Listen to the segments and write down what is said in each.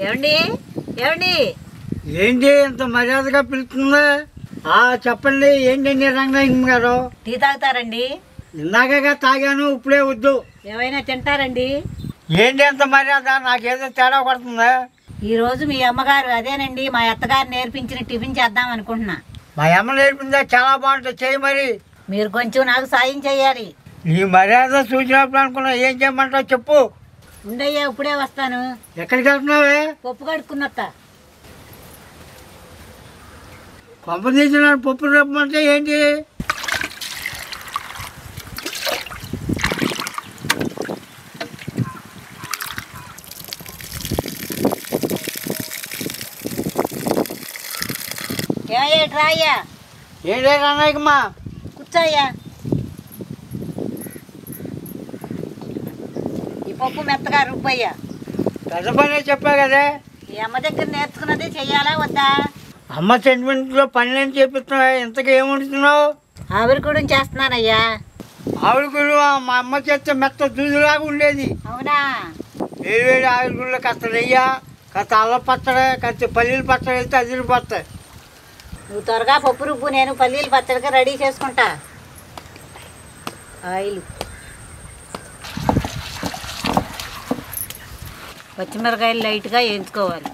ఏమండి ఏమండి ఏంటి ఇంత మర్యాదగా పిలుస్తుందా? చెప్పండి. ఏంటండి రంగనాయకం గారు? టీ తాగుతారండి? ఇందాకగా తాగాను, ఇప్పుడే వద్దు. ఏమైనా తింటారండి? ఏంటి ఎంత మర్యాద? నాకేదో తేడా పడుతుందా? ఈరోజు మీ అమ్మగారు అదేనండి మా అత్తగారు నేర్పించిన టిఫిన్ చేద్దాం అనుకుంటున్నా. మా అమ్మ నేర్పిందా? చాలా బాగుంటుంది, చేయి. మరి మీరు కొంచెం నాకు సాయం చేయాలి. నీ మర్యాద చూసినప్పుడు అనుకున్నా. ఏం చేయమంటావు చెప్పు. ఉండయ్యా, ఇప్పుడే వస్తాను. ఎక్కడికి వెళ్తున్నావే? పప్పు కడుక్కున్నత్తా. పంప తీసిన పప్పు రమ్మంటే ఏంటి? ఏమయ్యా అయ్యా? ఏంటే రంగనాయకమ్మా? కూర్చోయ్యా. ఈ పప్పు మెత్తగా రుబ్బయ్యా. పెద్ద పనే చెప్పా కదే. ఈ అమ్మ దగ్గర నేర్చుకున్నది చెయ్యాలా వద్దా? అమ్మ సెంటిమెంట్లో పనులేం చేపిస్తున్నావు? ఇంతకు ఏముంటున్నావు? ఆవిరి కూడా చేస్తున్నానయ్యా. ఆవిడ గుళ్ళు మా అమ్మ చేస్తే మెత్త దూదులాగా ఉండేది. అవునా? వేడి వేడి ఆవిడ గుళ్ళు కాస్త నెయ్య, కాస్త అల్ల పచ్చడి, కాస్త పల్లీలు పచ్చడి వెళ్తే అదిరిపోతాయి. నువ్వు త్వరగా పప్పు రుబ్బు, నేను పల్లీలు పచ్చడిగా రెడీ చేసుకుంటా. ఆయిల్, పచ్చిమిరకాయలు లైట్గా వేయించుకోవాలి.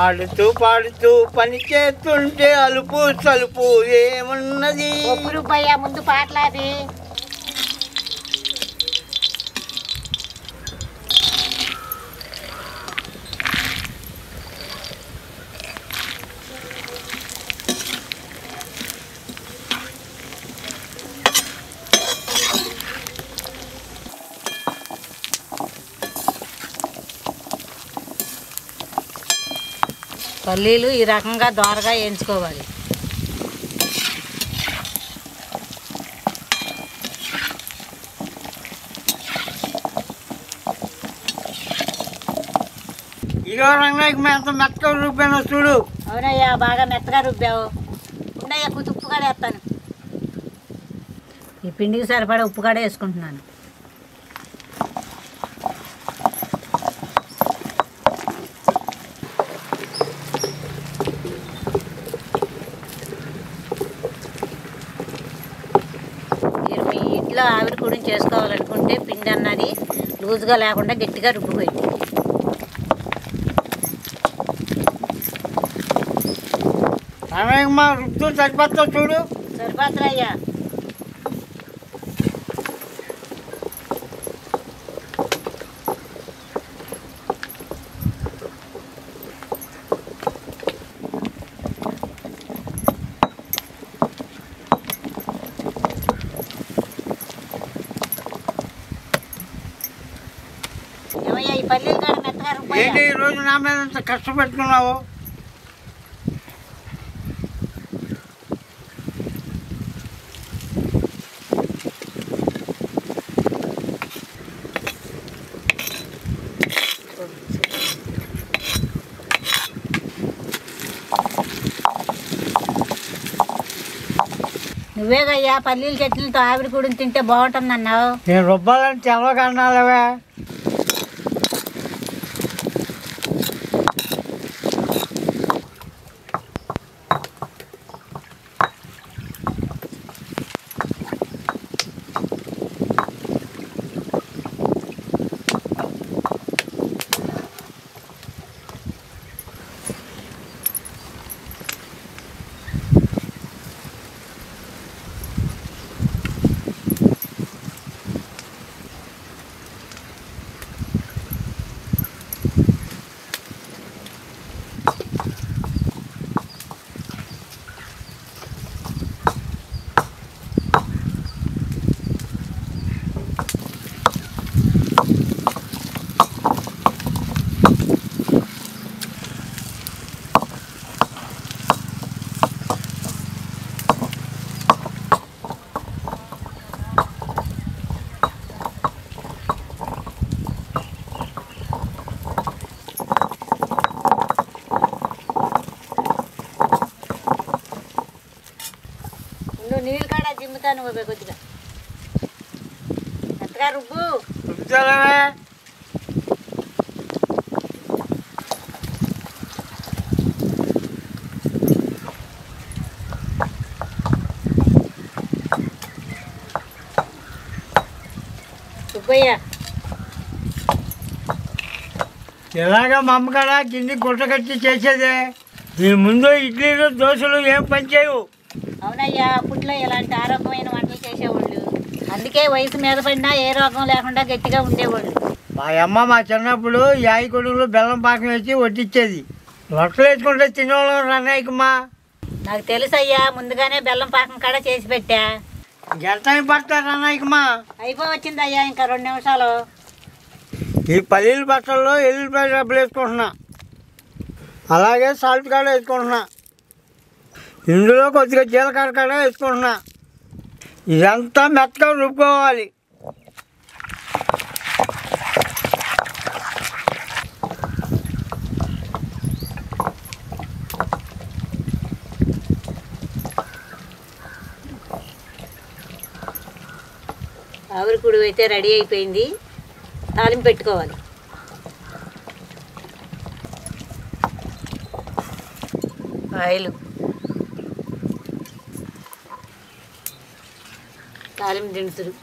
ఆడుతూ పాడుతూ పని చేస్తుంటే అలుపు సలుపు ఏమున్నది? పప్పు రుబ్బయ్యా, ముందు పాటలాది. పల్లీలు ఈ రకంగా దోరగా వేయించుకోవాలి. ఇదో రంగనాయకం ఎంత మెత్తగా రూపాయలు చూడు. అవునయ్యా, బాగా మెత్తగా రుబ్బావు. ఉండయ్యా, కొంచెం ఉప్పు కాడ వేస్తాను. ఈ పిండికి సరిపడా ఉప్పు కాడ వేసుకుంటున్నాను. ఇంట్లో ఆవిరి కూడా చేసుకోవాలనుకుంటే పిండి అన్నది లూజ్గా లేకుండా గట్టిగా రుబ్బుకోండి. రుబ్బు సరిపోతావు చూడు. సరిపోతాయ్యా. ఈ పల్లీలు కూడా మెత్తగా రుబ్బు. ఏంటి ఈ రోజు నా మీద అంత కష్టపెట్టుకున్నావు? నువ్వేగయ్యా పల్లీల చట్నీలతో ఆవిరి కూడా తింటే బాగుంటుంది అన్నావు. నేను రుబ్బాలని తెలవకన్నాలవే. నీళ్ళు కాడ జిమ్ముతాను కొద్దిగా అత్తగా రుబ్బు రుబ్బుతావే. రుబ్బయ్యా. ఇలాగా మా అమ్మకాడ గిన్నె గుట్ట కట్టి చేసేదే. దీని ముందు ఇడ్లీలు దోశలు ఏం పని చేయవు. అవునయ్యా, అప్పట్లో ఇలాంటి ఆరోగ్యమైన వంటలు చేసేవాళ్ళు. అందుకే వయసు మీద పడినా ఏ రోగం లేకుండా గట్టిగా ఉండేవాళ్ళు. మా అమ్మ మా చిన్నప్పుడు యాయి కొడుకులు బెల్లం పాకం వేసి వడ్డిచ్చేది. రొట్టెలు వేసుకుంటే తినేవాళ్ళం రన్నయ్యకమ్మా. నాకు తెలుసయ్యా, ముందుగానే బెల్లం పాకం కాడ చేసి పెట్టా. గంట పడతారు రన్నయ్యకమ్మా. అయిపోవచ్చిందయ్యా, ఇంకా 2 నిమిషాలు. ఈ పల్లీల బట్టల్లో ఎల్లుల్లిపాయ డబ్బులు వేసుకుంటున్నా, అలాగే సాల్ట్ కాడ వేసుకుంటున్నా, ఇందులో కొద్దిగా జీలకర్ర కాడ వేసుకుంటున్నా. ఇదంతా మెత్తగా రుబ్బుకోవాలి. ఆవిరికుడు అయితే రెడీ అయిపోయింది. తాలింపు పెట్టుకోవాలి. ఆయిల్, తాలింపు దినుసులు,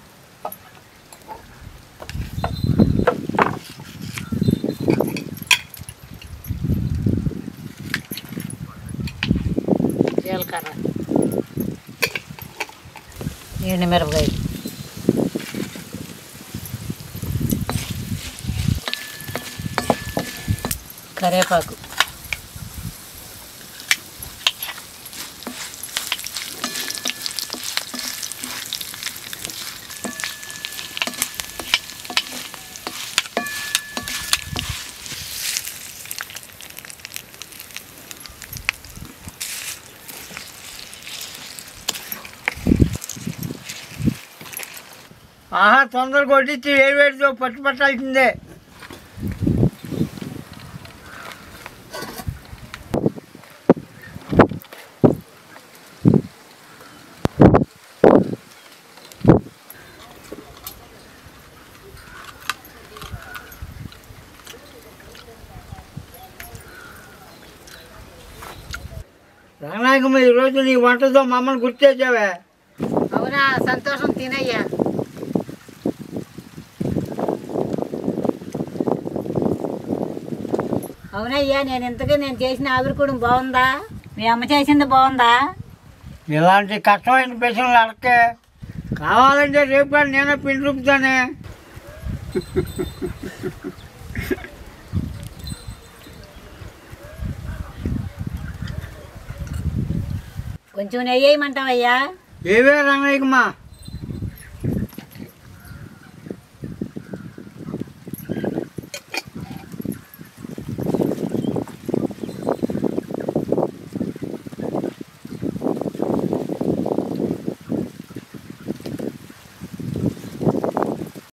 జీలకర్ర, ఎండుమిరపకాయలు, కరివేపాకు, ఆహా, తొందరగా కొట్టించి వేడితో పట్టు పట్టాల్సిందే. రంగనాయకమ్మ, ఈరోజు నీ వంటతో మమ్మల్ని గుర్తొచ్చావే. అవునా, సంతోషం. తినయ్యా. అవునయ్యా, నేను చేసిన ఆవిరికూడం బాగుందా? మీ అమ్మ చేసింది బాగుందా? ఇలాంటి కష్టమైన ప్రశ్నలు అడకే. కావాలంటే రేపు కానీ నేనే పిండి రుబ్బుతానే. కొంచెం నెయ్యి వేయమంటావయ్యా? ఏవే రంగనాయకమ్మ.